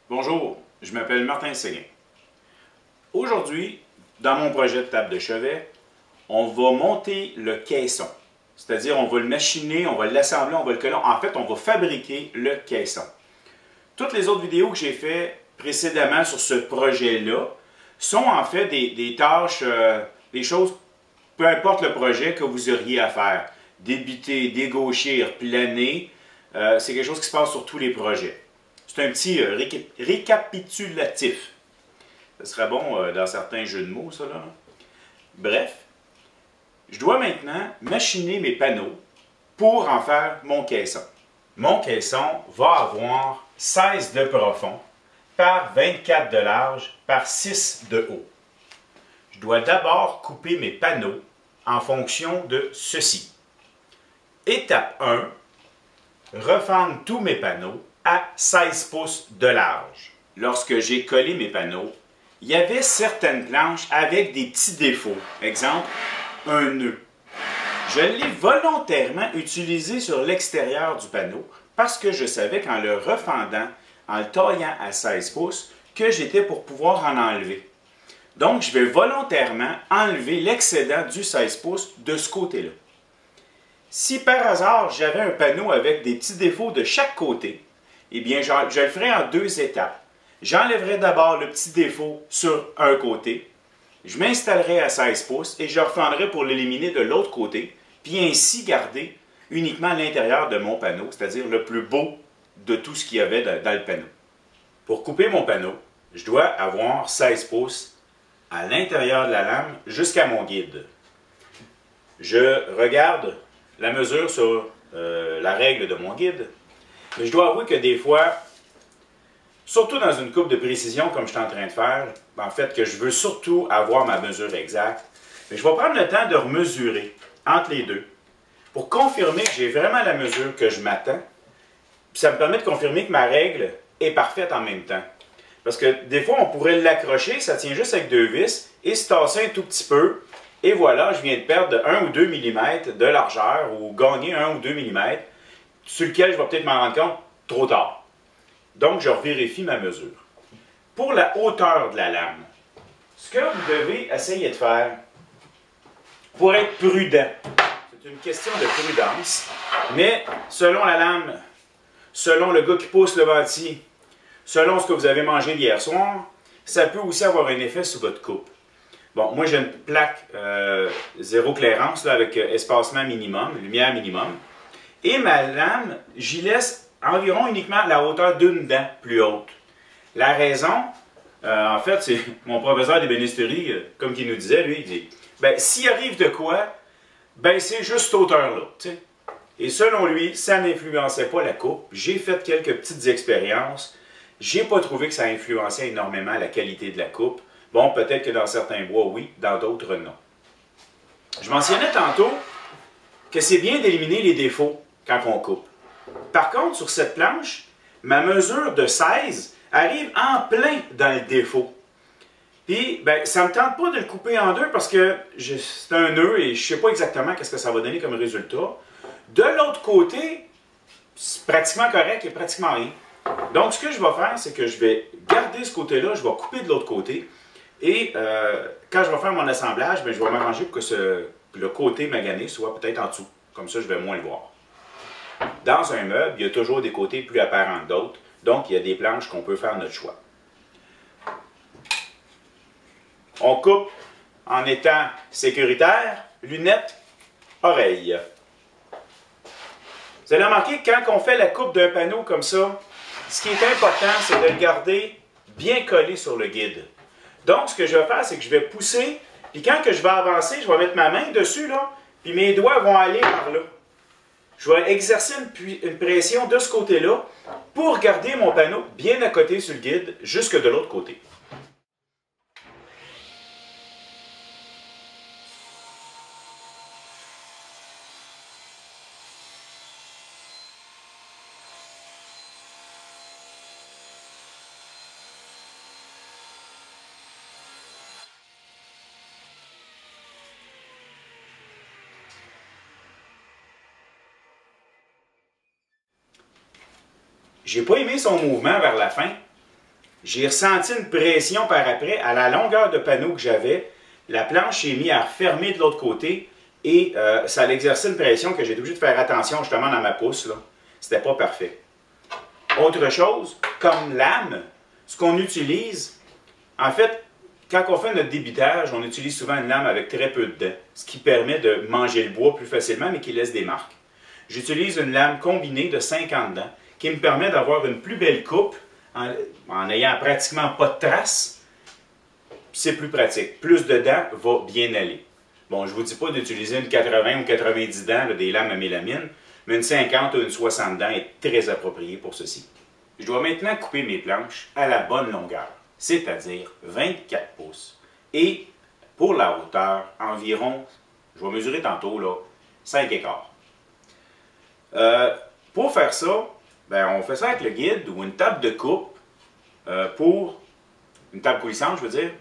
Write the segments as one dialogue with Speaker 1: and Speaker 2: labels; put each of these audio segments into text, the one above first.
Speaker 1: Bonjour, je m'appelle Martin Séguin. Aujourd'hui, dans mon projet de table de chevet, on va monter le caisson. C'est-à-dire, on va le machiner, on va l'assembler, on va le coller. En fait, on va fabriquer le caisson. Toutes les autres vidéos que j'ai faites précédemment sur ce projet-là sont en fait des tâches, des choses, peu importe le projet que vous auriez à faire. Débiter, dégauchir, planer, c'est quelque chose qui se passe sur tous les projets. C'est un petit récapitulatif. Ce serait bon dans certains jeux de mots, ça, là. Bref, je dois maintenant machiner mes panneaux pour en faire mon caisson. Mon caisson va avoir 16 de profond par 24 de large par 6 de haut. Je dois d'abord couper mes panneaux en fonction de ceci. Étape 1, refendre tous mes panneaux à 16 pouces de large. Lorsque j'ai collé mes panneaux, il y avait certaines planches avec des petits défauts. Exemple, un nœud. Je l'ai volontairement utilisé sur l'extérieur du panneau parce que je savais qu'en le refendant, en le taillant à 16 pouces, que j'étais pour pouvoir en enlever. Donc, je vais volontairement enlever l'excédent du 16 pouces de ce côté-là. Si par hasard, j'avais un panneau avec des petits défauts de chaque côté, eh bien, je le ferai en deux étapes. J'enlèverai d'abord le petit défaut sur un côté, je m'installerai à 16 pouces et je refendrai pour l'éliminer de l'autre côté, puis ainsi garder uniquement l'intérieur de mon panneau, c'est-à-dire le plus beau de tout ce qu'il y avait dans le panneau. Pour couper mon panneau, je dois avoir 16 pouces à l'intérieur de la lame jusqu'à mon guide. Je regarde la mesure sur la règle de mon guide. Mais je dois avouer que des fois, surtout dans une coupe de précision comme je suis en train de faire, en fait que je veux surtout avoir ma mesure exacte, mais je vais prendre le temps de remesurer entre les deux pour confirmer que j'ai vraiment la mesure que je m'attends. Puis ça me permet de confirmer que ma règle est parfaite en même temps. Parce que des fois, on pourrait l'accrocher, ça tient juste avec deux vis, et se tasser un tout petit peu, et voilà, je viens de perdre 1 ou 2 mm de largeur, ou gagner 1 ou 2 mm, sur lequel je vais peut-être m'en rendre compte trop tard. Donc, je revérifie ma mesure. Pour la hauteur de la lame, ce que vous devez essayer de faire, pour être prudent, c'est une question de prudence, mais selon la lame, selon le gars qui pousse le venti, selon ce que vous avez mangé hier soir, ça peut aussi avoir un effet sur votre coupe. Bon, moi j'ai une plaque zéro clairance là, avec espacement minimum, lumière minimum. Et ma lame, j'y laisse environ uniquement la hauteur d'une dent plus haute. La raison, en fait, c'est mon professeur d'ébénisterie, comme il nous disait, lui, il dit, ben, s'il arrive de quoi, ben, c'est juste cette hauteur-là. Et selon lui, ça n'influençait pas la coupe. J'ai fait quelques petites expériences. J'ai pas trouvé que ça influençait énormément la qualité de la coupe. Bon, peut-être que dans certains bois, oui, dans d'autres, non. Je mentionnais tantôt que c'est bien d'éliminer les défauts quand on coupe. Par contre, sur cette planche, ma mesure de 16 arrive en plein dans le défaut. Puis, ben, ça ne me tente pas de le couper en deux parce que c'est un nœud et je ne sais pas exactement ce que ça va donner comme résultat. De l'autre côté, c'est pratiquement correct et pratiquement rien. Donc, ce que je vais faire, c'est que je vais garder ce côté-là, je vais couper de l'autre côté. Et quand je vais faire mon assemblage, ben, je vais m'arranger pour que le côté magané soit peut-être en dessous. Comme ça, je vais moins le voir. Dans un meuble, il y a toujours des côtés plus apparents que d'autres. Donc, il y a des planches qu'on peut faire notre choix. On coupe en étant sécuritaire, lunettes, oreilles. Vous allez remarquer que quand on fait la coupe d'un panneau comme ça, ce qui est important, c'est de le garder bien collé sur le guide. Donc, ce que je vais faire, c'est que je vais pousser, puis quand que je vais avancer, je vais mettre ma main dessus, là, puis mes doigts vont aller par là. Je vais exercer une pression de ce côté-là pour garder mon panneau bien à côté sur le guide, jusque de l'autre côté. J'ai pas aimé son mouvement vers la fin. j'ai ressenti une pression par après. À la longueur de panneau que j'avais, la planche s'est mise à refermer de l'autre côté et ça a exercé une pression que j'ai été obligé de faire attention justement dans ma pousse. C'était pas parfait. Autre chose, comme lame, ce qu'on utilise, en fait, quand on fait notre débitage, on utilise souvent une lame avec très peu de dents, ce qui permet de manger le bois plus facilement, mais qui laisse des marques. J'utilise une lame combinée de 50 dents, qui me permet d'avoir une plus belle coupe, en ayant pratiquement pas de traces. C'est plus pratique. Plus de dents va bien aller. Bon, je ne vous dis pas d'utiliser une 80 ou 90 dents, là, des lames à mélamine, mais une 50 ou une 60 dents est très appropriée pour ceci. Je dois maintenant couper mes planches à la bonne longueur, c'est-à-dire 24 pouces. Et pour la hauteur, environ, je vais mesurer tantôt, là, 5 écarts. Pour faire ça, ben, on fait ça avec le guide ou une table de coupe, une table coulissante, je veux dire,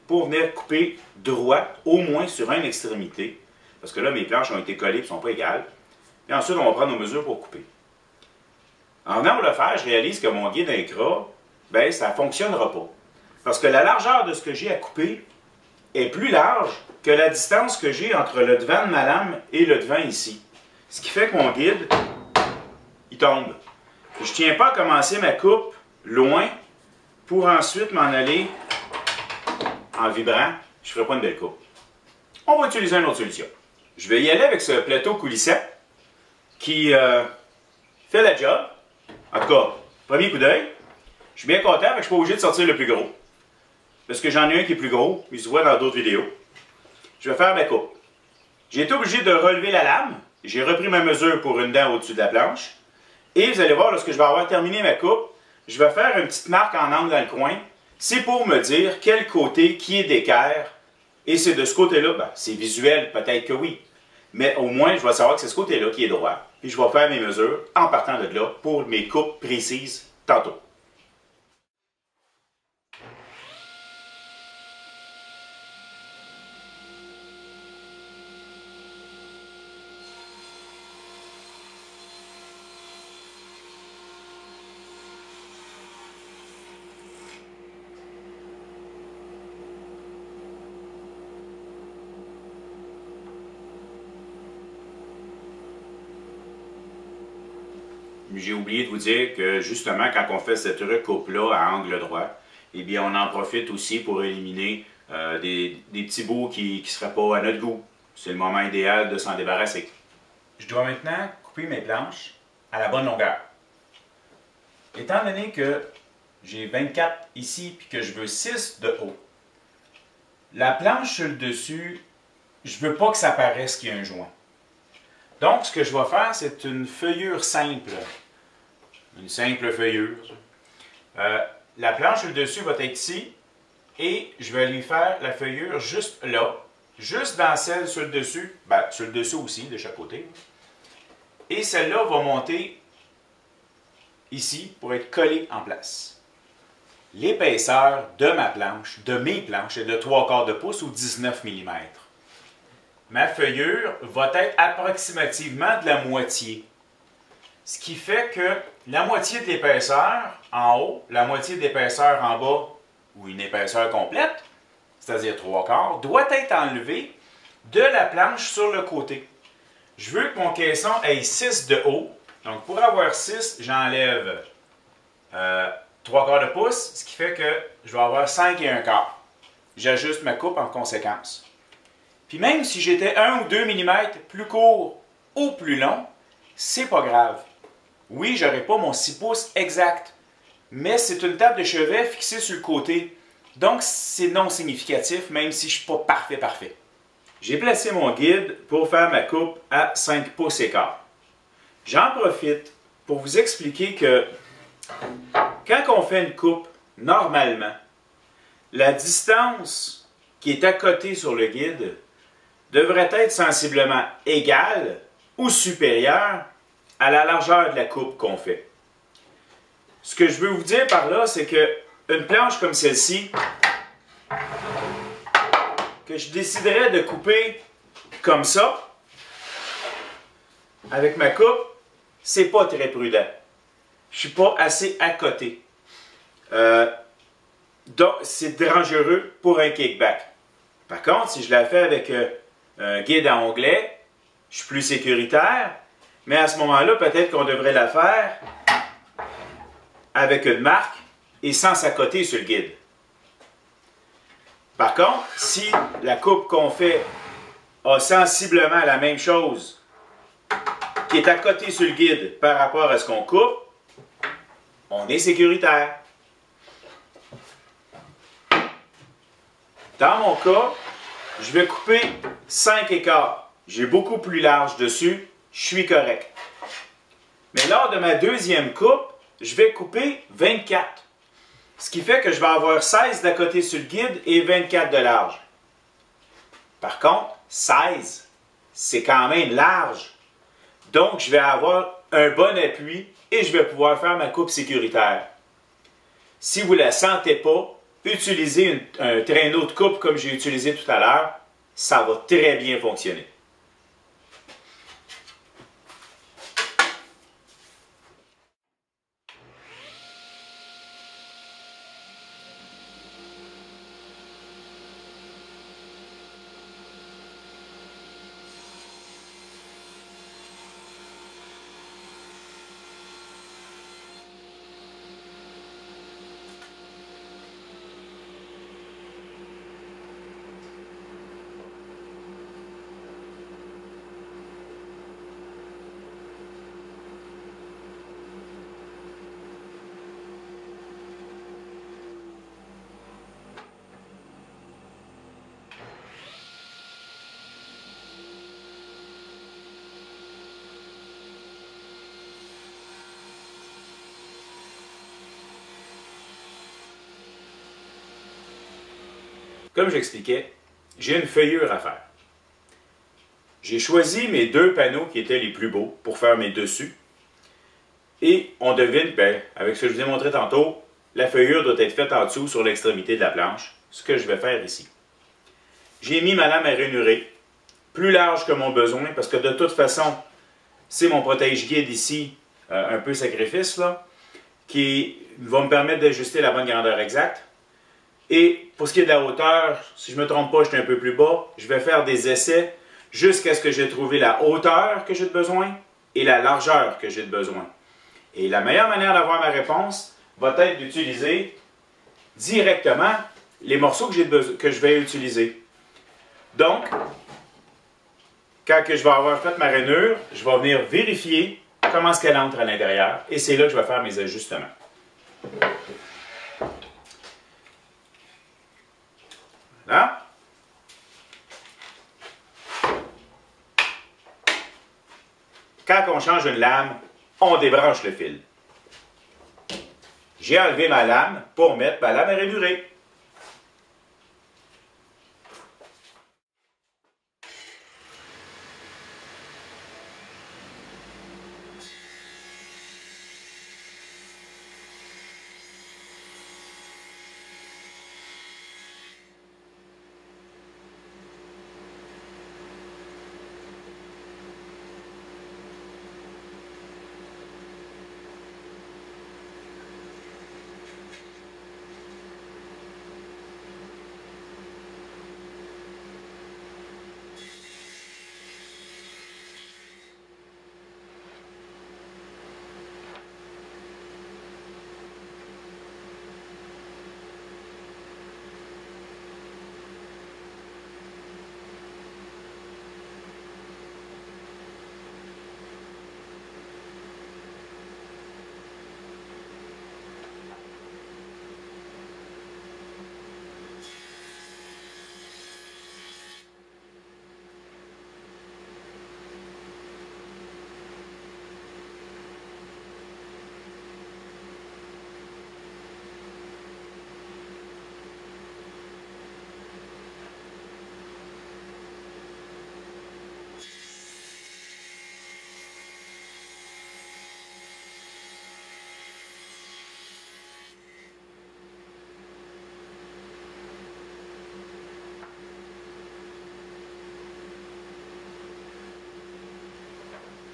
Speaker 1: pour venir couper droit, au moins sur une extrémité, parce que là, mes planches ont été collées et ne sont pas égales. Et ensuite, on va prendre nos mesures pour couper. En venant pour le faire, je réalise que mon guide Incra, ben, ça ne fonctionnera pas. Parce que la largeur de ce que j'ai à couper est plus large que la distance que j'ai entre le devant de ma lame et le devant ici. Ce qui fait que mon guide, il tombe. Je ne tiens pas à commencer ma coupe loin pour ensuite m'en aller en vibrant. Je ne ferai pas une belle coupe. On va utiliser une autre solution. Je vais y aller avec ce plateau coulissant qui fait la job. En tout cas, premier coup d'œil. Je suis bien content, mais je ne suis pas obligé de sortir le plus gros. Parce que j'en ai un qui est plus gros, il se voit dans d'autres vidéos. Je vais faire ma coupe. J'ai été obligé de relever la lame. J'ai repris ma mesure pour une dent au-dessus de la planche. Et vous allez voir, lorsque je vais avoir terminé ma coupe, je vais faire une petite marque en angle dans le coin. C'est pour me dire quel côté qui est d'équerre. Et c'est de ce côté-là, ben, c'est visuel, peut-être que oui. Mais au moins, je vais savoir que c'est ce côté-là qui est droit. Puis je vais faire mes mesures en partant de là pour mes coupes précises tantôt. J'ai oublié de vous dire que justement, quand on fait cette recoupe-là à angle droit, eh bien, on en profite aussi pour éliminer des petits bouts qui ne seraient pas à notre goût. C'est le moment idéal de s'en débarrasser. Je dois maintenant couper mes planches à la bonne longueur. Étant donné que j'ai 24 ici et que je veux 6 de haut, la planche sur le dessus, je ne veux pas que ça paraisse qu'il y a un joint. Donc, ce que je vais faire, c'est une feuillure simple. Une simple feuillure. La planche sur le dessus va être ici et je vais lui faire la feuillure juste là, juste dans celle sur le dessus, ben, sur le dessus aussi, de chaque côté. Et celle-là va monter ici pour être collée en place. L'épaisseur de ma planche, de mes planches, est de 3/4 de pouce ou 19 mm. Ma feuillure va être approximativement de la moitié. Ce qui fait que la moitié de l'épaisseur en haut, la moitié de l'épaisseur en bas, ou une épaisseur complète, c'est-à-dire 3/4, doit être enlevée de la planche sur le côté. Je veux que mon caisson ait 6 de haut. Donc pour avoir 6, j'enlève 3/4 de pouce, ce qui fait que je vais avoir 5 1/4. J'ajuste ma coupe en conséquence. Puis même si j'étais 1 ou 2 mm plus court ou plus long, c'est pas grave. Oui, je n'aurai pas mon 6 pouces exact, mais c'est une table de chevet fixée sur le côté. Donc, c'est non significatif, même si je ne suis pas parfait. J'ai placé mon guide pour faire ma coupe à 5 pouces et quart. J'en profite pour vous expliquer que quand on fait une coupe, normalement, la distance qui est à côté sur le guide devrait être sensiblement égale ou supérieure à la largeur de la coupe qu'on fait. Ce que je veux vous dire par là, c'est qu'une planche comme celle-ci, que je déciderais de couper comme ça, avec ma coupe, c'est pas très prudent. Je suis pas assez à côté. Donc, c'est dangereux pour un kickback. Par contre, si je la fais avec un guide à onglet, je suis plus sécuritaire, mais à ce moment-là, peut-être qu'on devrait la faire avec une marque et sans s'accoter sur le guide. Par contre, si la coupe qu'on fait a sensiblement la même chose qui est accotée sur le guide par rapport à ce qu'on coupe, on est sécuritaire. Dans mon cas, je vais couper 5 écarts. J'ai beaucoup plus large dessus, je suis correct. Mais lors de ma deuxième coupe, je vais couper 24. Ce qui fait que je vais avoir 16 d'à côté sur le guide et 24 de large. Par contre, 16, c'est quand même large. Donc, je vais avoir un bon appui et je vais pouvoir faire ma coupe sécuritaire. Si vous ne la sentez pas, utilisez un traîneau de coupe comme j'ai utilisé tout à l'heure. Ça va très bien fonctionner. Comme j'expliquais, j'ai une feuillure à faire. J'ai choisi mes 2 panneaux qui étaient les plus beaux pour faire mes dessus. Et on devine, avec ce que je vous ai montré tantôt, la feuillure doit être faite en dessous sur l'extrémité de la planche, ce que je vais faire ici. J'ai mis ma lame à ranurer, plus large que mon besoin, parce que de toute façon, c'est mon protège-guide ici, un peu sacrifice, là, qui va me permettre d'ajuster la bonne grandeur exacte. Et pour ce qui est de la hauteur, si je ne me trompe pas, je suis un peu plus bas, je vais faire des essais jusqu'à ce que j'ai trouvé la hauteur que j'ai de besoin et la largeur que j'ai de besoin. Et la meilleure manière d'avoir ma réponse va être d'utiliser directement les morceaux que je vais utiliser. Donc, quand je vais avoir fait ma rainure, je vais venir vérifier comment est-ce qu'elle entre à l'intérieur et c'est là que je vais faire mes ajustements. Là. Quand on change une lame, on débranche le fil. J'ai enlevé ma lame pour mettre ma lame à ranurer.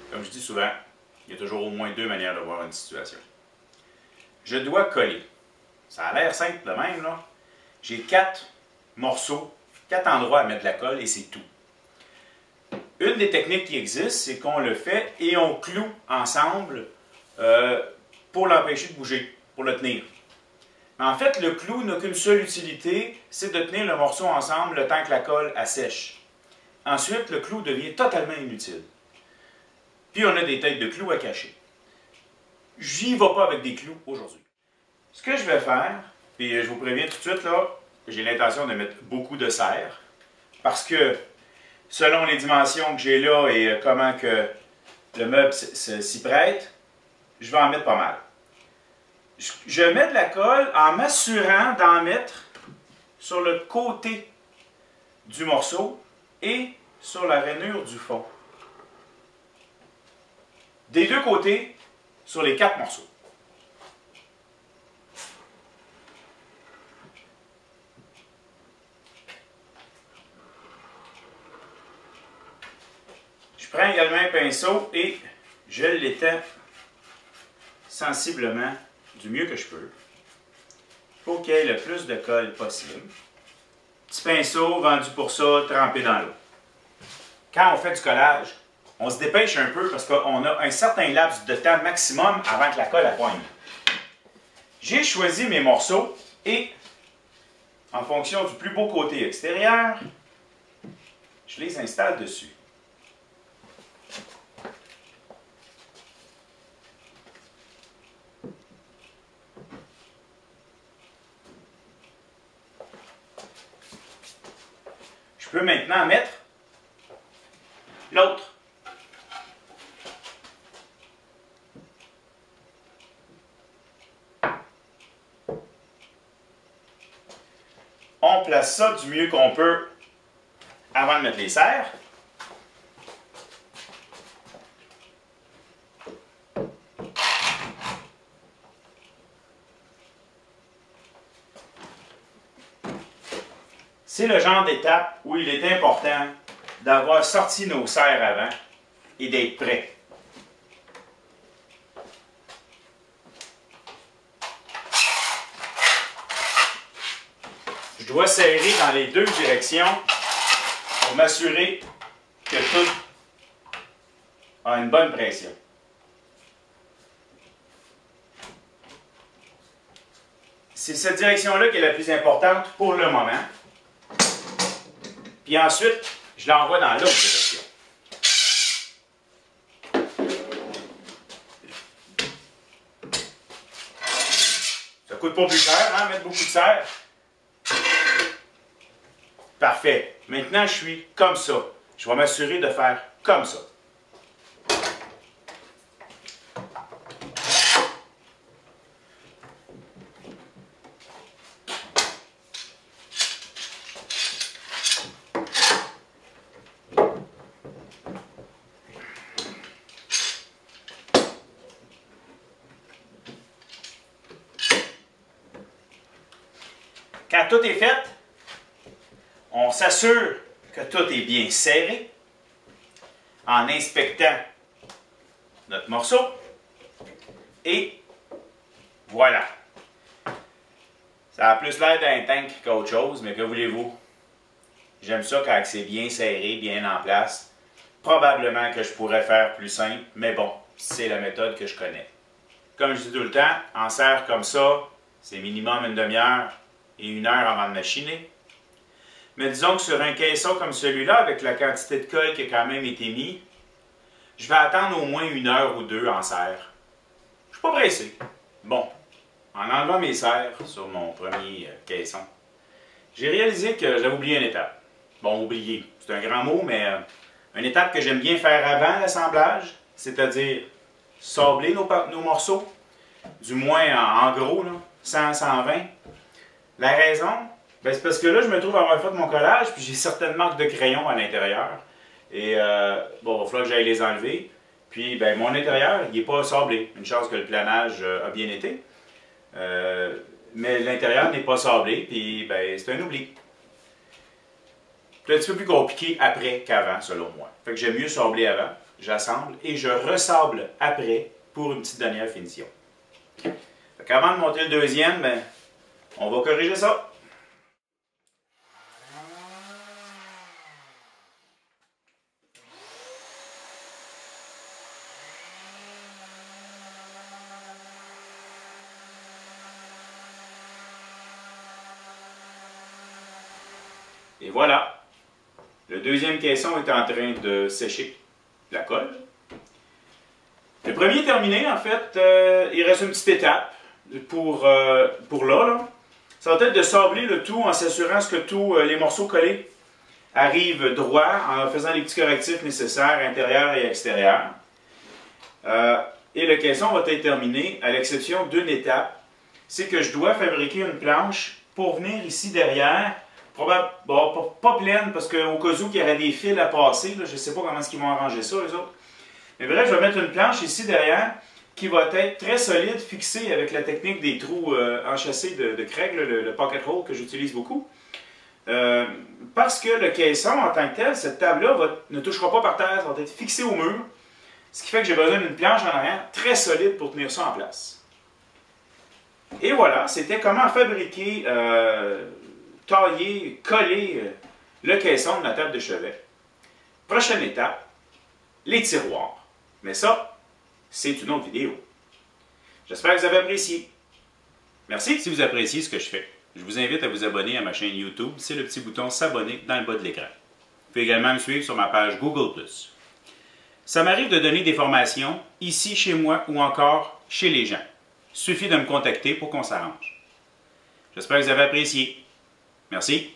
Speaker 1: Comme je dis souvent, il y a toujours au moins 2 manières de voir une situation. Je dois coller. Ça a l'air simple de même, là. J'ai 4 morceaux, 4 endroits à mettre de la colle et c'est tout. Une des techniques qui existe, c'est qu'on le fait et on cloue ensemble pour l'empêcher de bouger, pour le tenir. Mais en fait, le clou n'a qu'une seule utilité, c'est de tenir le morceau ensemble le temps que la colle assèche. Ensuite, le clou devient totalement inutile. Puis on a des têtes de clous à cacher. J'y vais pas avec des clous aujourd'hui. Ce que je vais faire, puis je vous préviens tout de suite, là, j'ai l'intention de mettre beaucoup de serre, parce que selon les dimensions que j'ai là et comment que le meuble s'y prête, je vais en mettre pas mal. Je mets de la colle en m'assurant d'en mettre sur le côté du morceau et sur la rainure du fond. Des deux côtés, sur les 4 morceaux. Je prends également un pinceau et je l'étends sensiblement du mieux que je peux pour qu'il y ait le plus de colle possible. Petit pinceau vendu pour ça, trempé dans l'eau. Quand on fait du collage, on se dépêche un peu parce qu'on a un certain laps de temps maximum avant que la colle poigne. J'ai choisi mes morceaux et, en fonction du plus beau côté extérieur, je les installe dessus. Je peux maintenant mettre l'autre. On place ça du mieux qu'on peut avant de mettre les serres. C'est le genre d'étape où il est important d'avoir sorti nos serres avant et d'être prêt. Je dois serrer dans les deux directions pour m'assurer que tout a une bonne pression. C'est cette direction-là qui est la plus importante pour le moment. Puis ensuite, je l'envoie dans l'autre direction. Ça coûte pas plus cher, hein, mettre beaucoup de serre. Parfait. Maintenant, je suis comme ça. Je vais m'assurer de faire comme ça. Quand tout est fait, on s'assure que tout est bien serré en inspectant notre morceau. Et voilà. Ça a plus l'air d'un tank qu'autre chose, mais que voulez-vous? J'aime ça quand c'est bien serré, bien en place. Probablement que je pourrais faire plus simple, mais bon, c'est la méthode que je connais. Comme je dis tout le temps, en serre comme ça, c'est minimum une demi-heure et 1 heure avant de machiner. Mais disons que sur un caisson comme celui-là, avec la quantité de colle qui a quand même été mis, je vais attendre au moins 1 heure ou 2 en serre. Je ne suis pas pressé. Bon, en enlevant mes serres sur mon premier caisson, j'ai réalisé que j'avais oublié une étape. Bon, oublié, c'est un grand mot, mais une étape que j'aime bien faire avant l'assemblage, c'est-à-dire sabler nos morceaux, du moins en gros, là, 100-120. La raison, ben, c'est parce que là, je me trouve avoir fait mon collage, puis j'ai certaines marques de crayon à l'intérieur. Et bon, il va falloir que j'aille les enlever. Puis, ben, mon intérieur, il n'est pas sablé. Une chance que le planage a bien été. Mais l'intérieur n'est pas sablé, puis ben, c'est un oubli. C'est un petit peu plus compliqué après qu'avant, selon moi. Fait que j'aime mieux sabler avant, j'assemble et je resable après pour une petite dernière finition. Fait qu'avant de monter le deuxième, ben, On va corriger ça. Et voilà, le deuxième caisson est en train de sécher la colle. Le premier est terminé, en fait, il reste une petite étape pour là. Ça va être de sabler le tout en s'assurant que tous les morceaux collés arrivent droit en faisant les petits correctifs nécessaires intérieurs et extérieurs. Et le caisson va être terminé à l'exception d'une étape, c'est que je dois fabriquer une planche pour venir ici derrière. Bon, pas pleine, parce qu'au cas où il y aurait des fils à passer, là, je ne sais pas comment ils vont arranger ça, eux autres. Mais bref, je vais mettre une planche ici derrière qui va être très solide, fixée avec la technique des trous enchâssés de Craig, le pocket hole que j'utilise beaucoup. Parce que le caisson en tant que tel, cette table-là ne touchera pas par terre, ça va être fixé au mur. Ce qui fait que j'ai besoin d'une planche en arrière très solide pour tenir ça en place. Et voilà, c'était comment fabriquer, tailler, coller le caisson de ma table de chevet. Prochaine étape, les tiroirs. Mais ça, c'est une autre vidéo. J'espère que vous avez apprécié. Merci. Si vous appréciez ce que je fais, je vous invite à vous abonner à ma chaîne YouTube. C'est le petit bouton s'abonner dans le bas de l'écran. Vous pouvez également me suivre sur ma page Google+. Ça m'arrive de donner des formations ici chez moi ou encore chez les gens. Il suffit de me contacter pour qu'on s'arrange. J'espère que vous avez apprécié. Merci.